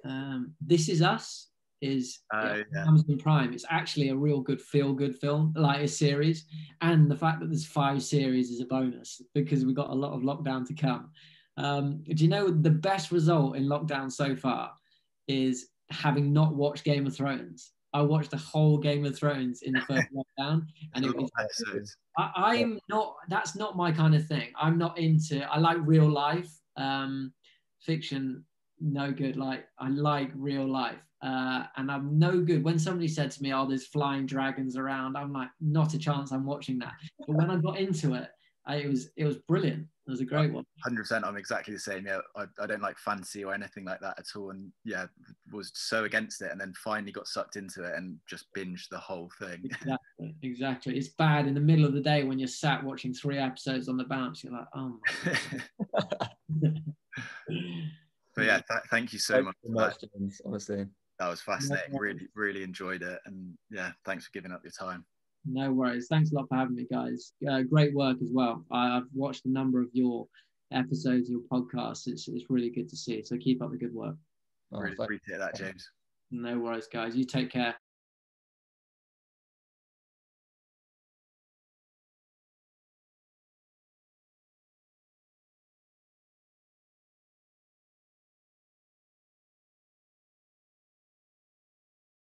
what? This Is Us is Amazon Prime. It's actually a real good feel-good film, like a series, and the fact that there's 5 series is a bonus because we've got a lot of lockdown to come. Do you know the best result in lockdown so far is having not watched Game of Thrones? I watched the whole Game of Thrones in the first lockdown, and it was. I'm not. That's not my kind of thing. I'm not into. I like real life fiction. No good. Like I like real life. And I'm no good. When somebody said to me, "Oh, there's flying dragons around," I'm like, not a chance. I'm watching that. But when I got into it, it was brilliant. It was a great one. 100%. I'm exactly the same. Yeah, I don't like fantasy or anything like that at all. And yeah, was so against it, and then finally got sucked into it and just binged the whole thing. Exactly. It's bad in the middle of the day when you're sat watching 3 episodes on the bounce. You're like, oh my. But yeah, thank you so much, James, honestly. That was fascinating. Really, really enjoyed it. And yeah, thanks for giving up your time. No worries. Thanks a lot for having me, guys. Great work as well. I've watched a number of your episodes, your podcasts. It's really good to see. So keep up the good work. Really appreciate that, James. No worries, guys. You take care.